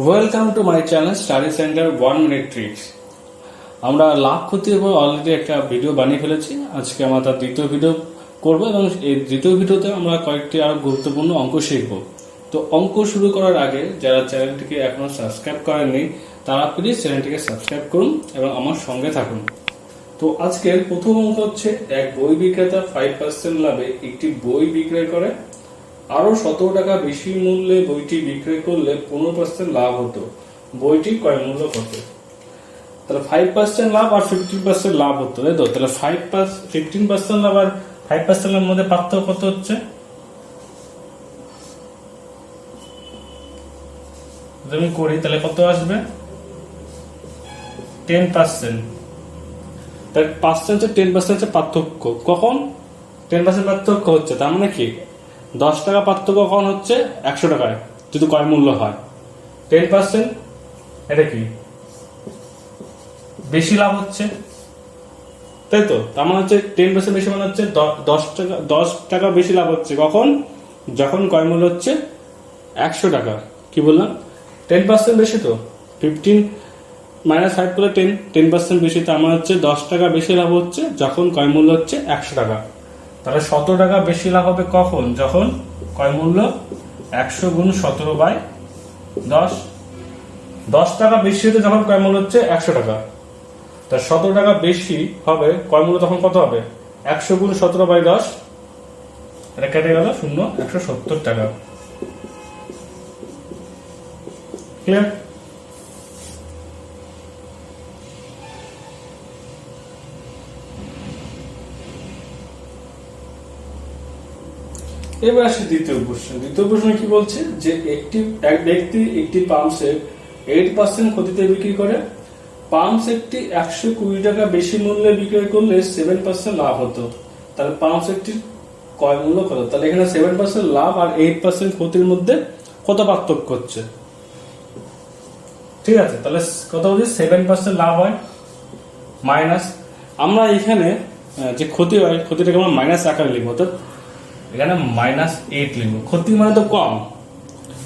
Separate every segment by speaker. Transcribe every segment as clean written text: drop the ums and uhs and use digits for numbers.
Speaker 1: Welcome to my channel study centre 1 minute tricks. আমরা লাভ ক্ষতির উপর অলরেডি একটা ভিডিও বানিয়ে ফেলেছি। আজকে আমরা তার দ্বিতীয় ভিডিও করব এবং এই দ্বিতীয় ভিডিওতে আমরা কয়েকটি আরো গুরুত্বপূর্ণ অঙ্ক শিখব। তো অঙ্ক শুরু করার আগে যারা চ্যানেলটিকে এখনো সাবস্ক্রাইব করেননি তারা প্লিজ চ্যানেলটিকে সাবস্ক্রাইব করুন এবং আমার সঙ্গে থাকুন। তো আজকের প্রথম অঙ্ক হচ্ছে, এক বই বিক্রেতা 5% লাভে একটি বই বিক্রয় করে, আরো 17 টাকা বেশি মূল্যে বইটি বিক্রয় করলে 15% লাভ হতো। বইটি ক্রয় মূল্য কত? তাহলে 5% লাভ আর 15% লাভ হতো, তাই তো? তাহলে 15% লাভ আর 5% এর মধ্যে পার্থক্য কত হচ্ছে? যদি করি তাহলে কত আসবে? 10%। তাহলে 10% পার্থক্য কখন? 10% পার্থক্য হচ্ছে, তার মানে কি 10 টাকা পার্থক্য কখন হচ্ছে? 100 টাকায় যদি ক্রয় মূল্য হয়। 10% এটা কি বেশি লাভ হচ্ছে, তাই তো? তার মানে হচ্ছে 10% বেশি মানে হচ্ছে 10 টাকা বেশি লাভ হচ্ছে কখন? যখন ক্রয় মূল্য হচ্ছে 100 টাকা। কি বললাম? 10% বেশি তো, 15 - 5 করলে 10% বেশি, তার মানে হচ্ছে 10 টাকা বেশি লাভ হচ্ছে যখন ক্রয় মূল্য হচ্ছে 100 টাকা। তাহলে 17 টাকা বেশি লাভ হবে কখন? যখন ক্রয় মূল্য 100 গুণ 17/10। 10 টাকা বেশি হতে যখন ক্রয় মূল্য হচ্ছে 100 টাকা, তা 17 টাকা বেশি হবে ক্রয় মূল্য তখন কত হবে? 100 গুণ 17/10, এটা কেটে গেল 0, 170 টাকা। ক্লিয়ার? এবার আসি দ্বিতীয় প্রশ্ন। দ্বিতীয় প্রশ্ন কি বলছে যে এক ব্যক্তি একটি পাম্প সেট 8% ক্ষতিতে বিক্রি করে। পাম্প সেটটি 120 টাকা বেশি মূল্যে বিক্রয় করলে 7% লাভ হতো। তাহলে পাম্প সেটটির ক্রয় মূল্য কত? তাহলে এখানে 7% লাভ আর 8% ক্ষতির মধ্যে কত পার্থক্য হচ্ছে? ঠিক আছে, তাহলে কত বলছি? 7% লাভ হয় মাইনাস, আমরা এখানে যে ক্ষতি হয় ক্ষতিটাকে আমরা মাইনাস আকারে লিখবো, তো এখানে -8 লিখবো। ক্ষতি মানে তো কম,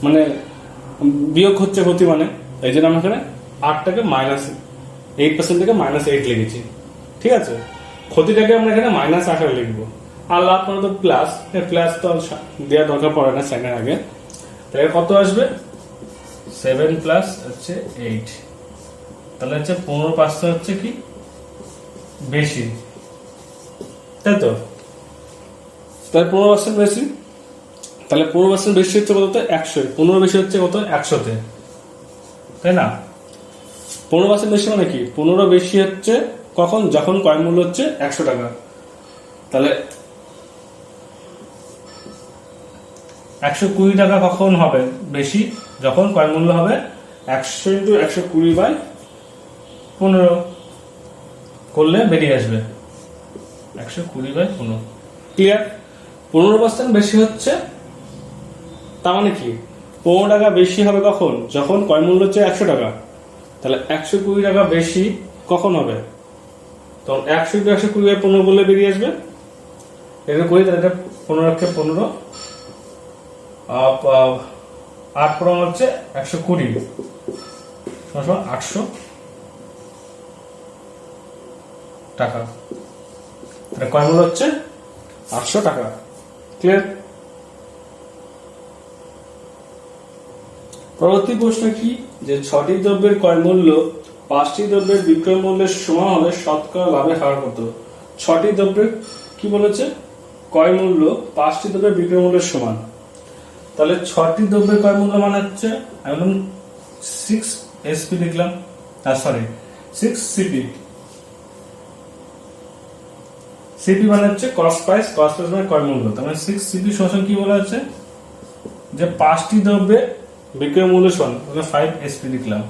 Speaker 1: মানে বিয়োগ হচ্ছে ক্ষতি, মানে এই জন্য আমরা এখানে 8টাকে -8% থেকে -8 লিখেছি। ঠিক আছে, ক্ষতিটাকে আমরা এখানে মাইনাস আকারে লিখবো, আর লাভ মানে তো প্লাস। প্লাস তো দেওয়ার দরকার পড়ে না সাইনের আগে। তাহলে কত আসবে? 7 প্লাস হচ্ছে 8, তাহলে হচ্ছে 15% হচ্ছে কি বেশি, তাই তো? তাহলে 15% বেশি, তাহলে 15% বেশি হচ্ছে কত? 100। 15 বেশি হচ্ছে কত? 100-তে, তাই না? 15% বেশি মানে কি? 15 বেশি হচ্ছে কখন? যখন ক্রয় মূল্য হচ্ছে 100 টাকা। তাহলে 120 টাকা কখন হবে বেশি? যখন ক্রয় মূল্য হবে 100 × 120/15 করলে বেরিয়ে আসবে 120/15। ক্লিয়ার? 15% বেশি হচ্ছে, তার মানে কি 15 টাকা বেশি হবে কখন? যখন ক্রয় মূল্য হচ্ছে 100 টাকা। তাহলে 120 টাকা বেশি কখন হবে? তখন 100 × 120/15 করলে বেরিয়ে আসবে। এটা করি, তাহলে এটা 15 8 পড়া হচ্ছে 120 800 টাকা। তাহলে ক্রয় মূল্য হচ্ছে 800 টাকা। ক্লিয়ার? পরবর্তী প্রশ্ন কি, যে 6টি দ্রব্যের ক্রয় মূল্য 5টি দ্রব্যের বিক্রয় মূল্যের সমান হলে শতকরা লাভের হার কত? 6টি দ্রব্যের কি বলেছে? ক্রয় মূল্য 5টি দ্রব্যের বিক্রয় মূল্যের সমান। তাহলে 6টি দ্রব্যের ক্রয় মূল্য মানে হচ্ছে, আমি বললাম 6 SP লিখলাম, 6 CP। সিপি মানে হচ্ছে কস্ট প্রাইস, কস্ট প্রাইস মানে ক্রয় মূল্য। তার মানে 6 CP সমান কি বলা আছে? যে 5টি দ্রব্যের বিক্রয় মূল্য সমান, তাহলে 5 SP লিখলাম।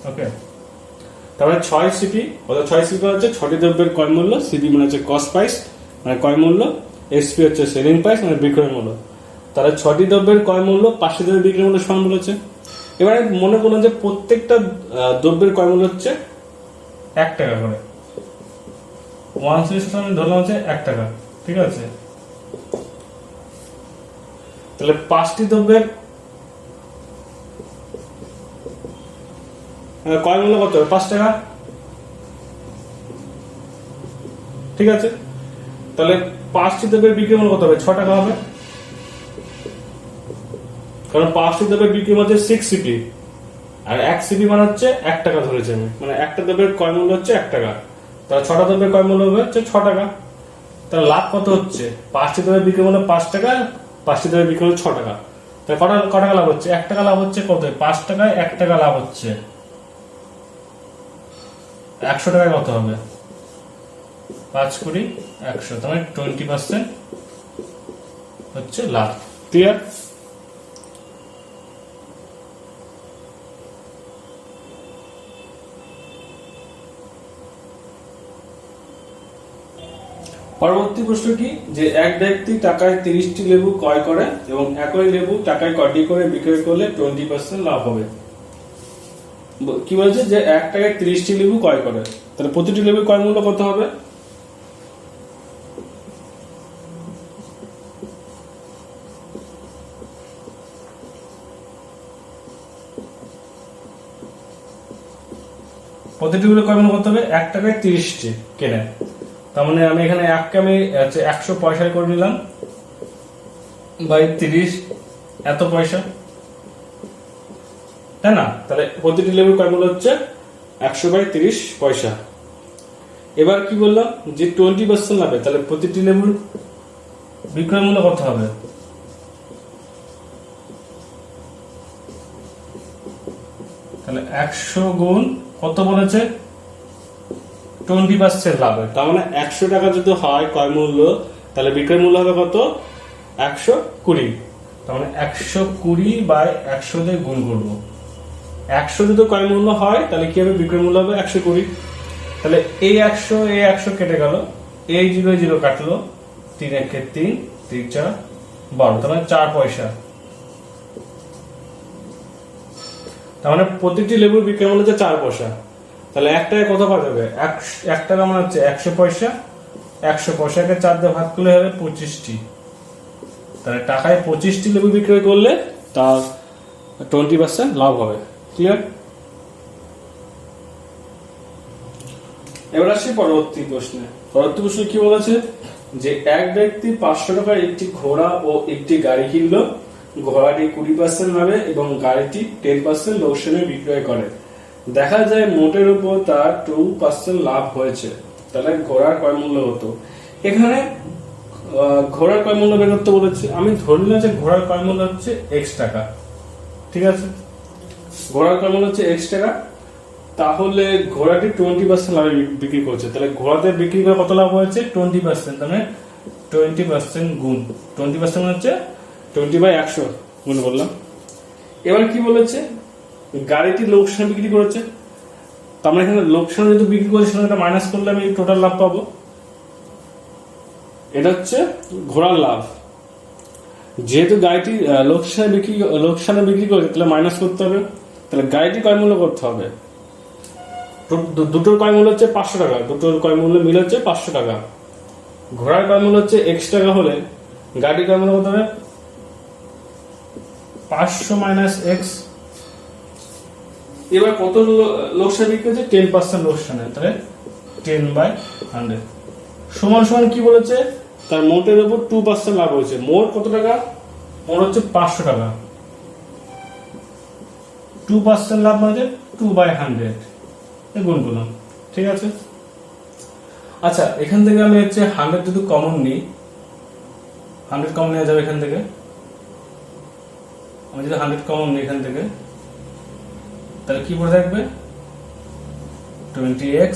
Speaker 1: ওকে, তারপরে 6 CP, অর্থাৎ 6 CP হচ্ছে 6টি দ্রব্যের ক্রয় মূল্য, CP মানে হচ্ছে কস্ট প্রাইস মানে ক্রয় মূল্য, SP হচ্ছে সেলিং প্রাইস মানে বিক্রয় মূল্য। তাহলে 6টি দ্রব্যের ক্রয় মূল্য 5টি দ্রব্যের বিক্রয় মূল্য সমান বলেছে। এবারে মনে করুন যে প্রত্যেকটা দ্রব্যের ক্রয় মূল্য হচ্ছে 1 টাকা করে। 1 সিস্টেম ধরলাম হচ্ছে 1 টাকা। ঠিক আছে, তাহলে 5টি দ্রব্যের ক্রয় মূল্য কত হবে 5 টাকা। ঠিক আছে, তাহলে 5টি দ্রব্যের বিক্রি মূল্য কত হবে 6 টাকা হবে, কারণ 5টি দ্রব্যের বিক্রি মূল্য হচ্ছে 6 সিপি, আর 1 সিপি মানে হচ্ছে 1 টাকা ধরেছি আমি, মানে একটা দ্রব্যের ক্রয় মূল্য হচ্ছে 1 টাকা, তাহলে 6টা দ্রব্যের ক্রয় মূল্য হবে হচ্ছে 6 টাকা। তাহলে লাভ কত হচ্ছে 5টি দ্রব্যের বিক্রি মূল্য 5 টাকা, 5টি দ্রব্যের বিক্রি মূল্য 6 টাকা, তাহলে ক টাকা লাভ হচ্ছে 1 টাকা লাভ হচ্ছে, কত 5 টাকায় 1 টাকা লাভ হচ্ছে, 100 টাকায় কত হবে 5 কোটি 100, তাহলে 20% হচ্ছে লাভ। ক্লিয়ার? পরবর্তী প্রশ্ন কি, যে এক ব্যক্তি টাকায় 30টি লেবু ক্রয় করে এবং একই লেবু টাকায় কটি করে বিক্রয় করলে 20% লাভ হবে। কি বলছে, যে 1 টাকায় 30টি লেবু ক্রয় করে, তাহলে প্রতিটি লেবুর ক্রয় মূল্য কত হবে? প্রতিটি লেবুর ক্রয় মূল্য কত হবে? 1 টাকায় 30টি কেনে, তার মানে আমি এখানে 1কে আমি 100 পয়সায় করে নিলাম বাই 30 এত পয়সা, তাই না? তাহলে প্রতিটি লেবুর ক্রয় মূল্য হচ্ছে 100 বাই 30 পয়সা। এবার কি বললাম, যে 20% লাভে, তাহলে প্রতিটি লেবুর বিক্রয় মূল্য কত হবে? তাহলে 100 গুণ কত বলেছে 20% লাভে, তার মানে 100 টাকা যদি হয় ক্রয় মূল্য, তাহলে বিক্রয় মূল্য হবে কত 120, তার মানে 120 বাই 100 দিয়ে গুণ করব। 100 যদি ক্রয় মূল্য হয় তাহলে কি হবে, বিক্রয় মূল্য হবে 120। তাহলে এই 100 কেটে গেল, এই 0 কাটলো, 3 1 3 3 4 12, তার মানে 4 পয়সা। তার মানে প্রতিটি লেবুর বিক্রয় মূল্য হচ্ছে 4 পয়সা। তাহলে 1 টাকায় কত পাওয়া যাবে? 1 টাকা মানে হচ্ছে 100 পয়সা, 100 পয়সাকে 4 দিয়ে ভাগ করলে হবে 25টি, তাহলে টাকায় 25টি লেবু বিক্রয় করলে তার 20% লাভ হবে। ক্লিয়ার? এবার আসি পরবর্তী প্রশ্নে। পরবর্তী প্রশ্ন কি বলেছে, যে এক ব্যক্তি 500 টাকার একটি ঘোড়া ও একটি গাড়ি কিনলো, ঘোড়াটি 20% লাভে এবং গাড়িটি 10% লোকসানে বিক্রয় করে, দেখা যায় মোটের উপর তার 2% লাভ হয়েছে, তাহলে ঘোড়ার ক্রয় মূল্য হতো। এখানে ঘোড়ার ক্রয় মূল্য বের করতে বলেছে, আমি ধরে নিলাম যে ঘোড়ার ক্রয় মূল্য হচ্ছে x টাকা। ঠিক আছে, ঘোড়ার ক্রয় মূল্য হচ্ছে x টাকা, তাহলে ঘোড়াটি 20% লাভে বিক্রি করছে, তাহলে ঘোড়াতে বিক্রি করে কত লাভ হয়েছে 20%, তাহলে 20% গুণ 20% হচ্ছে 20 বাই 100 গুণ করলাম। এবার কি বলেছে, গাড়িটি লোকসানে বিক্রি করেছে, তার মানে এখানে লোকসানে যদি বিক্রি করেছে সেটা মাইনাস করলে আমি টোটাল লাভ পাবো। এটা হচ্ছে ঘোড়ার লাভ। যেহেতু গাড়িটি লোকসানে বিক্রি করেছে, তাহলে মাইনাস করতে হবে, তাহলে গাড়িটি ক্রয় মূল্য করতে হবে। দুটোর ক্রয় মূল্য হচ্ছে 500 টাকা, দুটোর ক্রয় মূল্য মিলে হচ্ছে 500 টাকা। ঘোড়ার ক্রয় মূল্য হচ্ছে x টাকা হলে গাড়ির ক্রয় মূল্য কত হবে 500 মাইনাস x। এবার কত লোকসানে বিক্রি হচ্ছে 10% লোকসানে, তাহলে 10 বাই 100 সমান সমান কি বলেছে, তার মোটের উপর 2% লাভ হয়েছে। মোট কত টাকা, মোট হচ্ছে 500 টাকা, 2% লাভ মানে 2 বাই 100 গুণ করলাম। ঠিক আছে, আচ্ছা এখান থেকে আমি হচ্ছে 100 যদি কমন নিই, 100 কমন নেওয়া যাবে এখান থেকে। আমি যদি 100 কমন নিই এখান থেকে, তাহলে কি পড়ে থাকবে 20x,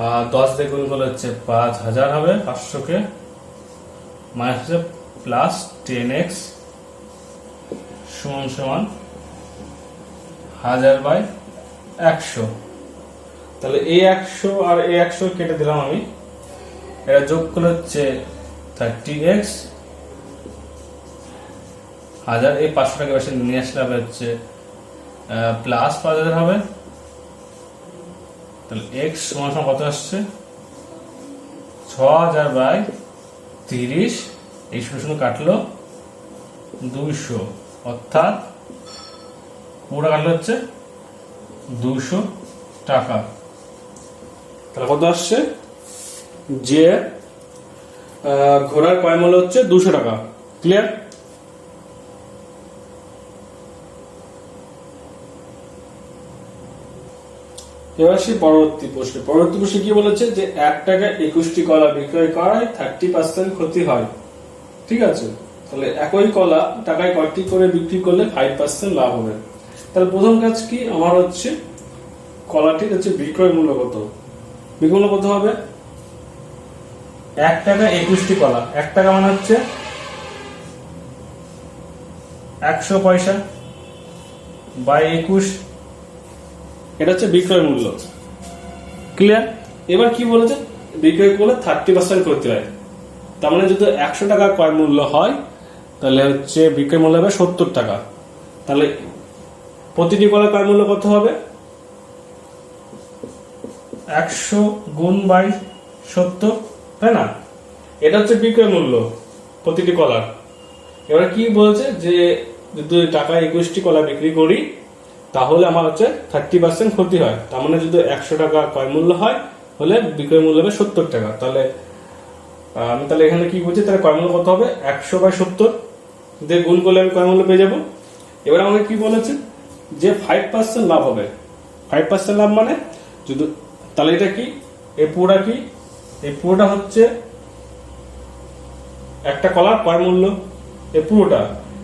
Speaker 1: আর 10 দিয়ে গুণ করলে হচ্ছে 5000 হবে, 500 কে মাইনাস হচ্ছে প্লাস 10x সমান সমান 1000 বাই 100। তাহলে এই 100 আর এই 100 কেটে দিলাম আমি, এটা যোগ করলে হচ্ছে 30x, 1000 এই 500 টাকা বেশি নিয়ে আসলে হবে হচ্ছে প্লাস 5000 হবে। তাহলে x সমান সমান কত আসছে 6000 বাই 30, এই শূন্য কাটলো 200, অর্থাৎ পুরো কাটলো হচ্ছে 200 টাকা। তাহলে কত আসছে যে ঘোড়ার ক্রয় মূল্য হচ্ছে 200 টাকা। ক্লিয়ার? এবার সেই পরবর্তী প্রশ্নে কি বলেছে যে 1 টাকা 21টি কলা বিক্রয় করায় 30% ক্ষতি হয়। ঠিক আছে, তাহলে একই কলা টাকায় কয়টি করে বিক্রি করলে 5% লাভ হবে। তাহলে প্রথম কাজ কি আমার হচ্ছে কলাটির হচ্ছে বিক্রয় মূল্য কত। বিক্রয় মূল্য কত হবে? 1 টাকা 21টি কলা, 1 টাকা মানে হচ্ছে 100 পয়সা বাই 21, এটা হচ্ছে বিক্রয় মূল্য। ক্লিয়ার? এবার কি বলেছে বিক্রয় করলে 30% করতে হয়। তার মানে যদি 100 টাকা ক্রয় মূল্য হয় তাহলে হচ্ছে বিক্রয় মূল্য হবে 70 টাকা। তাহলে প্রতিটি কলার ক্রয় মূল্য কত হবে? 100 গুণ বাই 70, তাই না? এটা হচ্ছে বিক্রয় মূল্য প্রতিটি কলার। এবার কি বলছে যে যদি টাকা 21টি কলা বিক্রি করি তাহলে আমার হচ্ছে 30% ক্ষতি হয়। তার মানে যদি 100 টাকা ক্রয় মূল্য হয় হলে বিক্রয় মূল্য হবে 70 টাকা। তাহলে আমি তাহলে এখানে কি বলছি, তাহলে ক্রয় মূল্য কত হবে? 100 বাই 70 দিয়ে গুণ করলে আমি ক্রয় মূল্য পেয়ে যাবো। এবার আমাকে কি বলেছে যে 5% লাভ হবে। 5% লাভ মানে যদি, তাহলে এটা কি, এই পুরোটা কি, এই পুরোটা হচ্ছে একটা কলার ক্রয় মূল্য, এই পুরোটা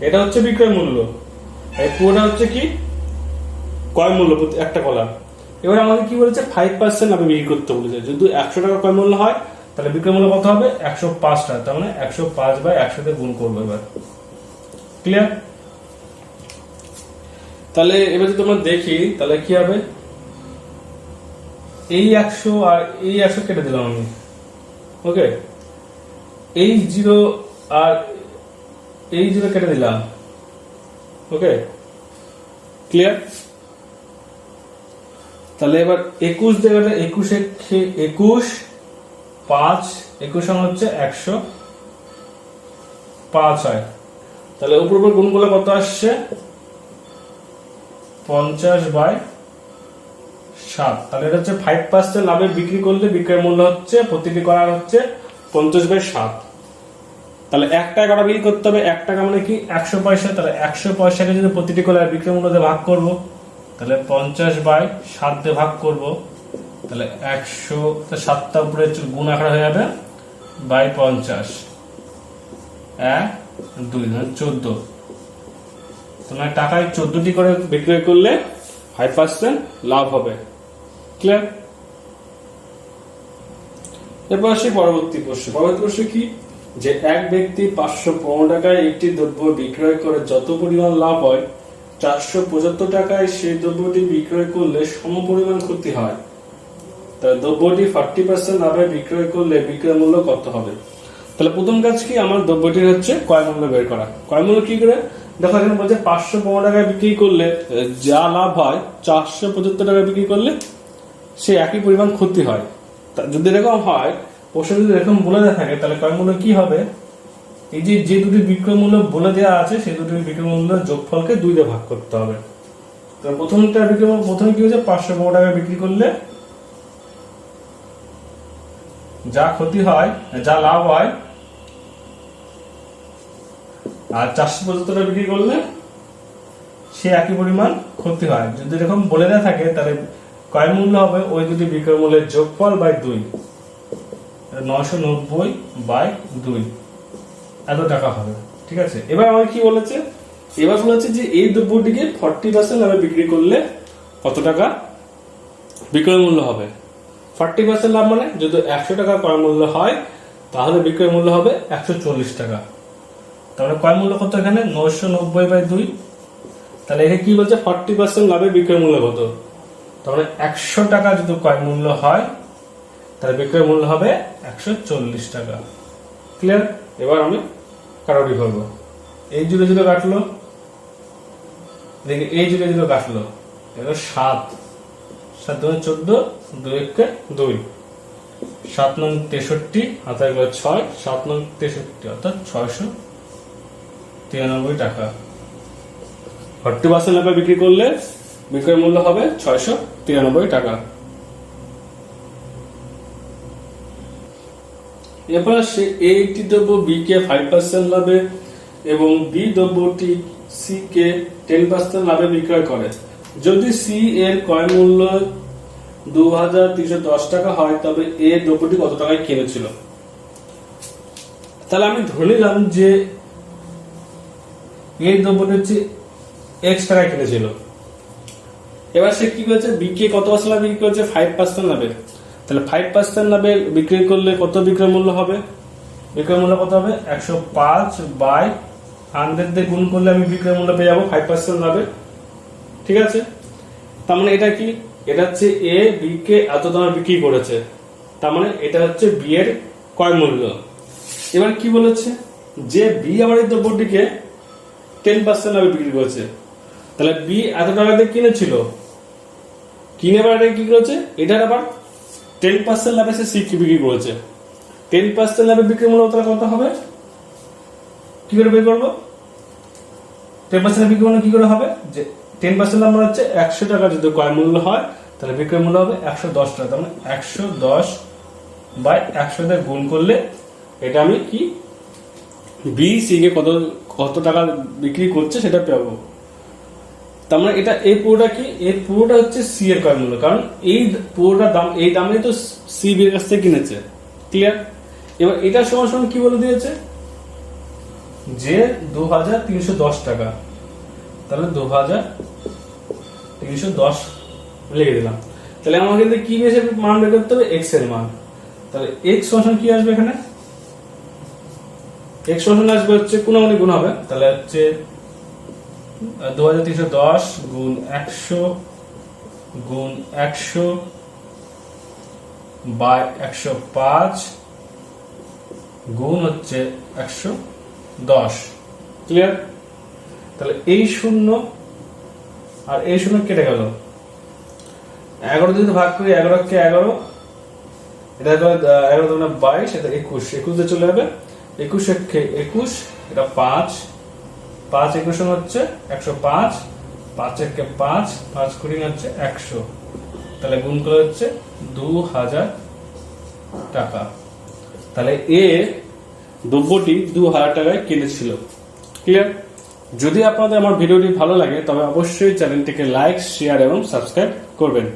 Speaker 1: এটা হচ্ছে বিক্রয় মূল্য, এই পুরোটা হচ্ছে কি ক্রয় মূল্য একটা কলার। এবার আমাকে কি বলেছে 5% লাভে বিক্রি করতে বলেছে। যদি 100 টাকা ক্রয় মূল্য হয় তাহলে বিক্রয় মূল্য কত হবে? 105 টাকা। তার মানে 105 বাই 100 দিয়ে গুণ করবো। এবার ক্লিয়ার? তাহলে এবার যদি আমরা দেখি তাহলে কি হবে, এই 100 আর এই 100 কেটে দিলাম আমি। ওকে, এই 0 আর এই 0 কেটে দিলাম। ওকে, ক্লিয়ার? তাহলে এবার 21 দেবে, 21 5 21 হচ্ছে 105 হয়। তাহলে উপর উপর গুণ করলে কত আসছে? 50 বাই 7। তাহলে এটা হচ্ছে 5% লাভে বিক্রি করলে বিক্রয় মূল্য হচ্ছে প্রতিটি কলার হচ্ছে 50 বাই 7। তাহলে 1 টাকা কটা বিক্রি করতে হবে? 1 টাকা মানে কি 100 পয়সা। তাহলে 100 পয়সাকে যদি প্রতিটি কলার বিক্রয় মূল্য দিয়ে ভাগ করব তাহলে 50 বাই 7 দিয়ে ভাগ করব, তাহলে 100 7টা উপরে গুণ আকারে হয়ে যাবে বাই 50, 1 2 14। তোমার টাকায় 14টি করে বিক্রয় করলে 5% লাভ হবে। ক্লিয়ার? এরপর আসি পরবর্তী প্রশ্ন কি যে এক ব্যক্তি 515 টাকায় একটি দ্রব্য বিক্রয় করে যত পরিমাণ লাভ হয় 475 টাকায় সেই দ্রব্যটি বিক্রয় করলে সমপরিমাণ ক্ষতি হয়। তাহলে দ্রব্যটি 40% লাভে বিক্রয় করলে বিক্রয় মূল্য কত হবে? তাহলে প্রথম কাজ কি আমার দ্রব্যটির হচ্ছে ক্রয় মূল্য বের করা। ক্রয় মূল্য কি করে দেখো, এখানে বলছে 515 টাকায় বিক্রি করলে যা লাভ হয় 475 টাকায় বিক্রি করলে সে একই পরিমাণ ক্ষতি হয়। যদি এরকম হয়, প্রশ্ন যদি এরকম বলে দেওয়া থাকে তাহলে ক্রয় মূল্য কি হবে? এই যে দুটি বিক্রয় মূল্য বলে দেওয়া আছে সেই দুটি বিক্রয় মূল্যের যোগফলকে 2 দিয়ে ভাগ করতে হবে। তো প্রথমটা প্রথমে কি হচ্ছে 515 টাকায় বিক্রি করলে যা ক্ষতি হয়, যা লাভ হয়, আর 475 টাকা বিক্রি করলে সে একই পরিমাণ ক্ষতি হয়। যদি এরকম বলে দেওয়া থাকে তাহলে ক্রয় মূল্য হবে ওই দুটি বিক্রয় মূল্যের যোগফল বাই 2, 990 বাই 2 এত টাকা হবে। ঠিক আছে, এবার আমাকে কি বলেছে, এবার বলেছে যে এই দ্রব্যটিকে 40% লাভে বিক্রি করলে কত টাকা বিক্রয় মূল্য হবে। 40% লাভ মানে যদি 100 টাকা ক্রয় মূল্য হয় তাহলে বিক্রয় মূল্য হবে 140 টাকা। তাহলে ক্রয় মূল্য কত এখানে 990 বাই 2। তাহলে এখানে কি বলছে 40% লাভে বিক্রয় মূল্য কত? তাহলে 100 টাকা যদি ক্রয় মূল্য হয় তাহলে বিক্রয় মূল্য হবে 140 টাকা। ক্লিয়ার? এবার আমি কাটাকুটি করবো। এই 0 0 কাটলো, দেখি এই 0 0 কাটলো, এবার 7 7 2 14 2 1 2, 7 9 63 হাতে গেল 6, 7 9 63 অর্থাৎ 693 টাকা। 40% লাভে বিক্রি করলে বিক্রয় মূল্য হবে 693 টাকা। এরপর সে এ একটি দ্রব্য বি কে 5% লাভে এবং বি দ্রব্যটি সি কে 10% লাভে বিক্রয় করে। যদি সি এর ক্রয় মূল্য 2310 টাকা হয় তবে এ দ্রব্যটি কত টাকায় কিনেছিল। তাহলে আমি ধরে নিলাম যে এই দ্রব্যটি হচ্ছে এক্স টাকায় কিনেছিল। এবার সে কি করেছে, বি কে কত পার্সেন্ট লাভে বিক্রি করেছে, 5% লাভে। তাহলে 5% লাভে বিক্রি করলে কত বিক্রয় মূল্য হবে, বিক্রয় মূল্য কত হবে, 105/100 দিয়ে গুণ করলে আমি বিক্রয় মূল্য পেয়ে যাবো 5% লাভে। ঠিক আছে, তার মানে এটা কি, এটা হচ্ছে এ বি কে এত দামে বিক্রি করেছে, তার মানে এটা হচ্ছে বি এর ক্রয় মূল্য। এবার কি বলেছে, যে বি আবার এই দ্রব্যটিকে 10% লাভে বিক্রি করেছে। তাহলে বি এত টাকা দিয়ে কিনেছিল, কিনে আবার এটা কি করেছে, এটার আবার 10% লাভে সে সি কে বিক্রি করেছে। 10% লাভে বিক্রি মূল্য কত হবে, কি করে বের করবো, 10% বিক্রি মূল্য কি করে হবে, যে 10% লাভ মানে হচ্ছে 100 টাকা যদি ক্রয় মূল্য হয় তাহলে বিক্রয় মূল্য হবে 110 টাকা। তার মানে 110/100 দিয়ে গুণ করলে এটা আমি কি বি সি কে কত টাকা বিক্রি করছে সেটা পাবো। তার মানে এটা এই পুরোটা কি, এই পুরোটা হচ্ছে সি এর ক্রয় মূল্য, কারণ এই পুরোটা দাম, এই দামে তো সি বি এর কাছ থেকে কিনেছে। ক্লিয়ার। এবার এটা সমান সমান কি বলে দিয়েছে, যে 2310 টাকা। তাহলে 2310 লিখে দিলাম। তাহলে আমাকে কি বেশি মান বের করতে হবে, এক্স এর মান। তাহলে এক্স সমান কি আসবে এখানে, এক্স সমান আসবে হচ্ছে কোনাকুনি গুণ হবে, তাহলে হচ্ছে 2310 গুণ 100 গুণ 100/105 গুণ হচ্ছে 110। ক্লিয়ার। তাহলে এই শূন্য আর এই শূন্য কেটে গেল, 11 যদি ভাগ করি, 11 কে 11, এটা 11 দুগুণে 22, এটা 21 দিয়ে চলে যাবে, 21 কে 21, এটা 5 21 হচ্ছে 105, 5 কে 5, 5 কুড়ি হচ্ছে 100, তাহলে গুণ করে হচ্ছে 2000 টাকা। তাহলে এ দ্রব্যটি 2000 টাকায় কিনেছিল। ক্লিয়ার। যদি আপনাদের আমার ভিডিওটি ভালো লাগে তবে অবশ্যই চ্যানেলটিকে লাইক, শেয়ার এবং সাবস্ক্রাইব করবেন।